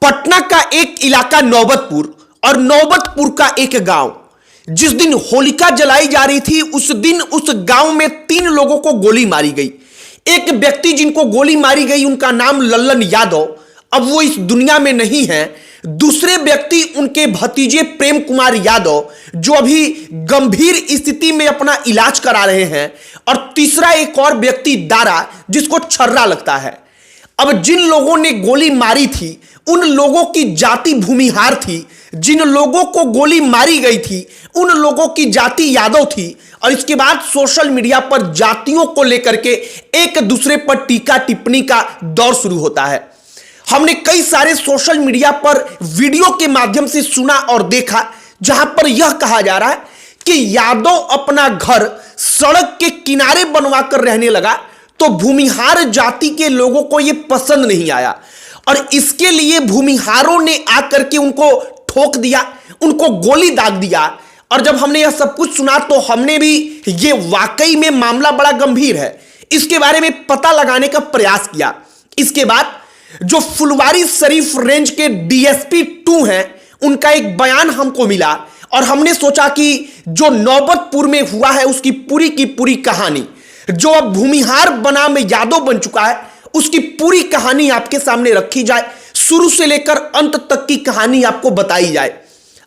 पटना का एक इलाका नौबतपुर और नौबतपुर का एक गांव, जिस दिन होलिका जलाई जा रही थी उस दिन उस गांव में 3 लोगों को गोली मारी गई। एक व्यक्ति जिनको गोली मारी गई उनका नाम लल्लन यादव, अब वो इस दुनिया में नहीं है। दूसरे व्यक्ति उनके भतीजे प्रेम कुमार यादव जो अभी गंभीर स्थिति में अपना इलाज करा रहे हैं, और तीसरा एक और व्यक्ति दारा जिसको छर्रा लगता है। अब जिन लोगों ने गोली मारी थी उन लोगों की जाति भूमिहार थी, जिन लोगों को गोली मारी गई थी उन लोगों की जाति यादव थी। और इसके बाद सोशल मीडिया पर जातियों को लेकर के एक दूसरे पर टीका टिप्पणी का दौर शुरू होता है। हमने कई सारे सोशल मीडिया पर वीडियो के माध्यम से सुना और देखा जहां पर यह कहा जा रहा है कि यादव अपना घर सड़क के किनारे बनवा कर रहने लगा तो भूमिहार जाति के लोगों को यह पसंद नहीं आया और इसके लिए भूमिहारों ने आकर के उनको ठोक दिया, उनको गोली दाग दिया। और जब हमने यह सब कुछ सुना तो हमने भी ये वाकई में मामला बड़ा गंभीर है, इसके बारे में पता लगाने का प्रयास किया। इसके बाद जो फुलवारी शरीफ रेंज के डीएसपी 2 हैं उनका एक बयान हमको मिला और हमने सोचा कि जो नौबतपुर में हुआ है उसकी पूरी की पूरी कहानी, जो अब भूमिहार बनाम यादव बन चुका है, उसकी पूरी कहानी आपके सामने रखी जाए, शुरू से लेकर अंत तक की कहानी आपको बताई जाए।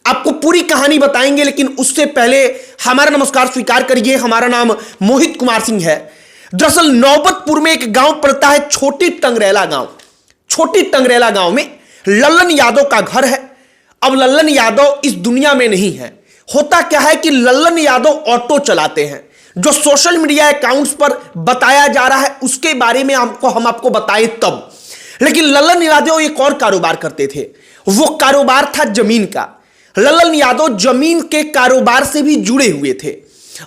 आपको पूरी कहानी बताएंगे, लेकिन उससे पहले हमारा नमस्कार स्वीकार करिए। हमारा नाम मोहित कुमार सिंह है। दरअसल नौबतपुर में एक गांव पड़ता है छोटी टंगरेला गांव। छोटी टंगरेला गांव में लल्लन यादव का घर है। अब लल्लन यादव इस दुनिया में नहीं है। होता क्या है कि लल्लन यादव ऑटो चलाते हैं, जो सोशल मीडिया अकाउंट्स पर बताया जा रहा है उसके बारे में हम आपको बताएं तब। लेकिन लल्लन यादव एक और कारोबार करते थे, वो कारोबार था जमीन का। लल्लन यादव जमीन के कारोबार से भी जुड़े हुए थे।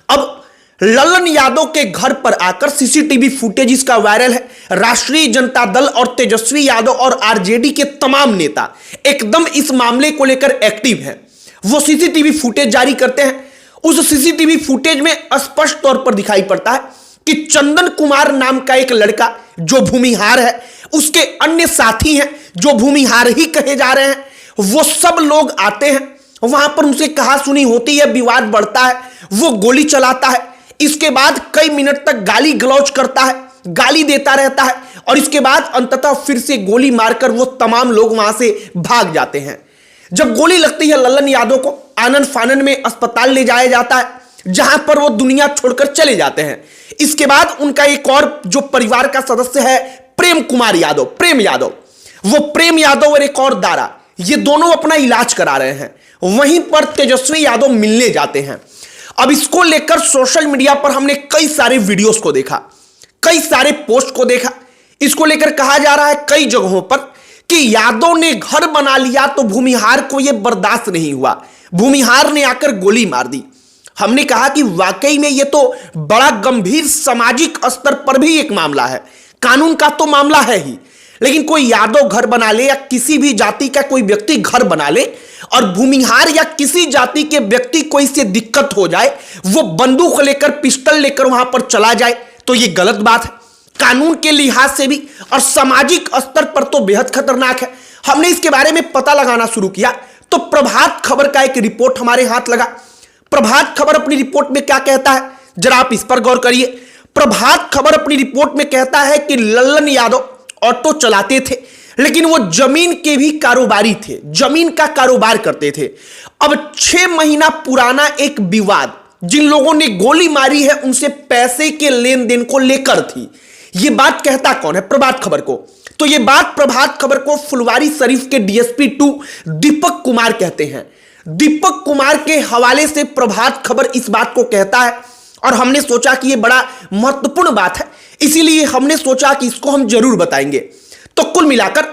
अब लल्लन यादव के घर पर आकर सीसीटीवी फुटेज इसका वायरल है। राष्ट्रीय जनता दल और तेजस्वी यादव और आरजेडी के तमाम नेता एकदम इस मामले को लेकर एक्टिव हैं। वो सीसीटीवी फुटेज जारी करते हैं। उस सीसीटीवी फुटेज में स्पष्ट तौर पर दिखाई पड़ता है कि चंदन कुमार नाम का एक लड़का जो भूमिहार है, उसके अन्य साथी हैं जो भूमिहार ही कहे जा रहे हैं, वो सब लोग आते हैं। वहां पर उनसे कहा सुनी होती है, विवाद बढ़ता है, वो गोली चलाता है। इसके बाद कई मिनट तक गाली गलौज करता है, गाली देता रहता है और इसके बाद अंततः फिर से गोली मारकर वो तमाम लोग वहां से भाग जाते हैं। जब गोली लगती है लल्लन यादव को आनन फानन में अस्पताल ले जाया जाता है, जहां पर वो दुनिया छोड़कर चले जाते हैं। इसके बाद उनका एक और जो परिवार का सदस्य है प्रेम कुमार यादव, प्रेम यादव, वो प्रेम यादव और एक और दारा, ये दोनों अपना इलाज करा रहे हैं। वहीं पर तेजस्वी यादव मिलने जाते हैं। अब इसको लेकर सोशल मीडिया पर हमने कई सारे वीडियोस को देखा, कई सारे पोस्ट को देखा। इसको लेकर कहा जा रहा है कई जगहों पर कि यादव ने घर बना लिया तो भूमिहार को यह बर्दाश्त नहीं हुआ, भूमिहार ने आकर गोली मार दी। हमने कहा कि वाकई में यह तो बड़ा गंभीर सामाजिक स्तर पर भी एक मामला है, कानून का तो मामला है ही, लेकिन कोई यादव घर बना ले या किसी भी जाति का कोई व्यक्ति घर बना ले और भूमिहार या किसी जाति के व्यक्ति को इससे दिक्कत हो जाए, वो बंदूक लेकर पिस्टल लेकर वहां पर चला जाए, तो ये गलत बात है। कानून के लिहाज से भी और सामाजिक स्तर पर तो बेहद खतरनाक है। हमने इसके बारे में पता लगाना शुरू किया तो प्रभात खबर का एक रिपोर्ट हमारे हाथ लगा। प्रभात खबर अपनी रिपोर्ट में क्या कहता है, जरा आप इस पर गौर करिए। प्रभात खबर अपनी रिपोर्ट में कहता है कि लल्लन यादव ऑटो चलाते थे, लेकिन वो जमीन के भी कारोबारी थे, जमीन का कारोबार करते थे। अब 6 महीना पुराना एक विवाद जिन लोगों ने गोली मारी है उनसे पैसे के लेन देन को लेकर थी। ये बात कहता कौन है? प्रभात खबर को। तो ये बात प्रभात खबर को फुलवारी शरीफ के डीएसपी 2 दीपक कुमार कहते हैं। दीपक कुमार के हवाले से प्रभात खबर इस बात को कहता है और हमने सोचा कि यह बड़ा महत्वपूर्ण बात है, इसीलिए हमने सोचा कि इसको हम जरूर बताएंगे। तो कुल मिलाकर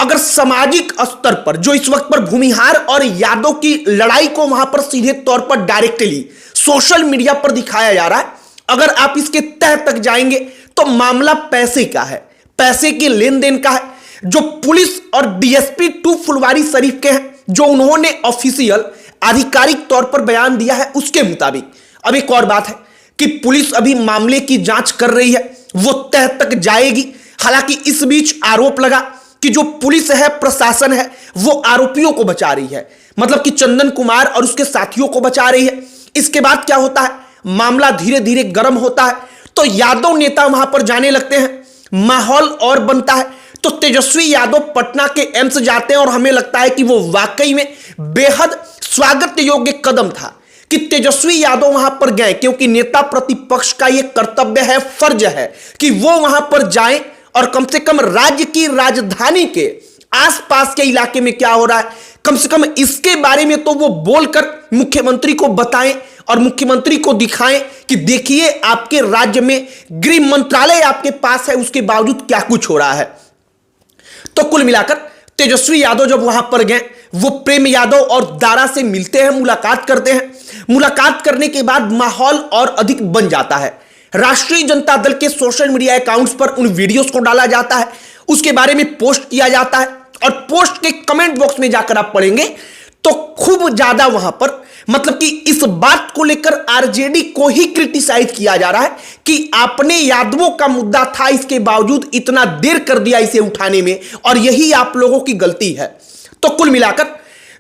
अगर सामाजिक स्तर पर जो इस वक्त पर भूमिहार और यादव की लड़ाई को वहां पर सीधे तौर पर डायरेक्टली सोशल मीडिया पर दिखाया जा रहा है, अगर आप इसके तह तक जाएंगे तो मामला पैसे का है, पैसे के लेन देन का है। जो पुलिस और डीएसपी 2 फुलवारी शरीफ के हैं, जो उन्होंने ऑफिशियल आधिकारिक तौर पर बयान दिया है उसके मुताबिक। अब एक और बात है कि पुलिस अभी मामले की जांच कर रही है, वो तह तक जाएगी। हालांकि इस बीच आरोप लगा कि जो पुलिस है, प्रशासन है, वो आरोपियों को बचा रही है, मतलब कि चंदन कुमार और उसके साथियों को बचा रही है। इसके बाद क्या होता है, मामला धीरे धीरे गर्म होता है, तो यादव नेता वहां पर जाने लगते हैं, माहौल और बनता है। तो तेजस्वी यादव पटना के एम्स जाते हैं और हमें लगता है कि वो वाकई में बेहद स्वागत योग्य कदम था कि तेजस्वी यादव वहां पर गए, क्योंकि नेता प्रतिपक्ष का यह कर्तव्य है, फर्ज है कि वो वहां पर जाएं और कम से कम राज्य की राजधानी के आसपास के इलाके में क्या हो रहा है, कम से कम इसके बारे में तो वो बोलकर मुख्यमंत्री को बताएं और मुख्यमंत्री को दिखाएं कि देखिए आपके राज्य में गृह मंत्रालय आपके पास है, उसके बावजूद क्या कुछ हो रहा है। तो कुल मिलाकर तेजस्वी यादव जब वहां पर गए, वो प्रेम यादव और दारा से मिलते हैं, मुलाकात करते हैं। मुलाकात करने के बाद माहौल और अधिक बन जाता है। राष्ट्रीय जनता दल के सोशल मीडिया अकाउंट्स पर उन वीडियोस को डाला जाता है, उसके बारे में पोस्ट किया जाता है और पोस्ट के कमेंट बॉक्स में जाकर आप पढ़ेंगे तो खूब ज्यादा वहां पर मतलब कि इस बात को लेकर आरजेडी को ही क्रिटिसाइज किया जा रहा है कि आपने यादवों का मुद्दा था, इसके बावजूद इतना देर कर दिया इसे उठाने में और यही आप लोगों की गलती है। तो कुल मिलाकर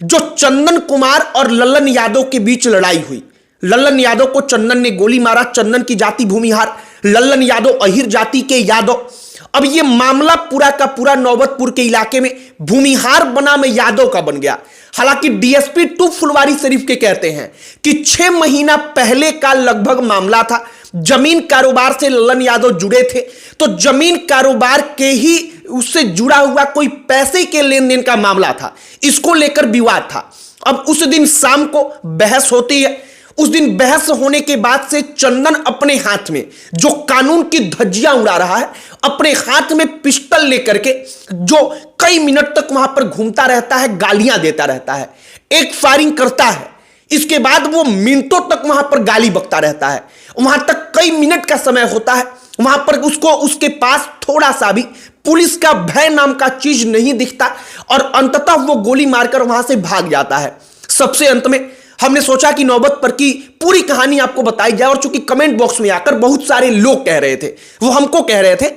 जो चंदन कुमार और लल्लन यादव के बीच लड़ाई हुई, लल्लन यादव को चंदन ने गोली मारा, चंदन की जाति भूमिहार, लल्लन यादव अहिर जाति के यादव। अब यह मामला पूरा का पूरा नौबतपुर के इलाके में भूमिहार बनाम यादव का बन गया। हालांकि डीएसपी 2 फुलवारी शरीफ के कहते हैं कि 6 महीना पहले का लगभग मामला था। जमीन कारोबार से लल्लन यादव जुड़े थे, तो जमीन कारोबार के ही उससे जुड़ा हुआ कोई पैसे के लेन देन का मामला था, इसको लेकर विवाद था। अब उस दिन शाम को बहस होती है। उस दिन बहस होने के बाद से चंदन अपने हाथ में जो कानून की धज्जियां उड़ा रहा है, अपने हाथ में पिस्टल लेकर के जो कई मिनट तक वहां पर घूमता रहता है, गालियां देता रहता है, एक फायरिंग करता है, इसके बाद वो मिनटों तक वहां पर गाली बकता रहता है। वहां तक कई मिनट का समय होता है, वहां पर उसको उसके पास थोड़ा सा भी पुलिस का भय नाम का चीज नहीं दिखता और अंततः वो गोली मारकर वहां से भाग जाता है। सबसे अंत में हमने सोचा कि नौबत पर की पूरी कहानी आपको बताई जाए, और चूंकि कमेंट बॉक्स में आकर बहुत सारे लोग कह रहे थे, वो हमको कह रहे थे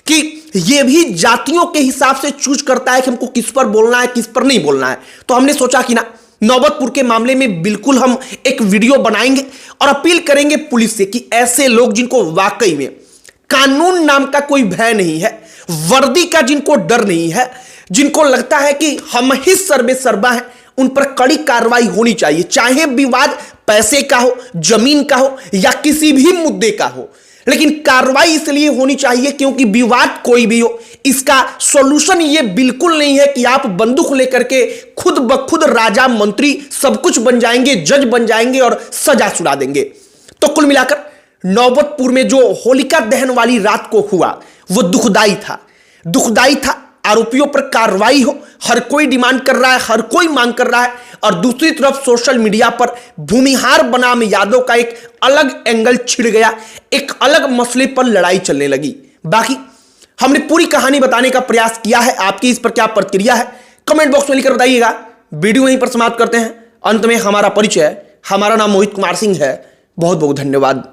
कि ये भी जातियों के हिसाब से चूज करता है कि हमको किस पर बोलना है, किस पर नहीं बोलना है। तो हमने सोचा कि ना, नौबतपुर के मामले में बिल्कुल हम एक वीडियो बनाएंगे और अपील करेंगे पुलिस से कि ऐसे लोग जिनको वाकई में कानून नाम का कोई भय नहीं है, वर्दी का जिनको डर नहीं है, जिनको लगता है कि हम ही सर्वे सर्वा हैं, उन पर कड़ी कार्रवाई होनी चाहिए। चाहे विवाद पैसे का हो, जमीन का हो या किसी भी मुद्दे का हो, लेकिन कार्रवाई इसलिए होनी चाहिए क्योंकि विवाद कोई भी हो, इसका सॉल्यूशन ये बिल्कुल नहीं है कि आप बंदूक लेकर के खुद ब खुद राजा मंत्री सब कुछ बन जाएंगे, जज बन जाएंगे और सजा सुना देंगे। तो कुल मिलाकर नौबतपुर में जो होलिका दहन वाली रात को हुआ वो दुखदाई था, दुखदाई था। आरोपियों पर कार्रवाई हो, हर कोई डिमांड कर रहा है, हर कोई मांग कर रहा है, और दूसरी तरफ सोशल मीडिया पर भूमिहार बनाम यादव का एक अलग एंगल छिड़ गया, एक अलग मसले पर लड़ाई चलने लगी। बाकी हमने पूरी कहानी बताने का प्रयास किया है, आपकी इस पर क्या प्रतिक्रिया है कमेंट बॉक्स में लिखकर बताइएगा। वीडियो यहीं पर समाप्त करते हैं। अंत में हमारा परिचय, हमारा नाम मोहित कुमार सिंह है। बहुत बहुत धन्यवाद।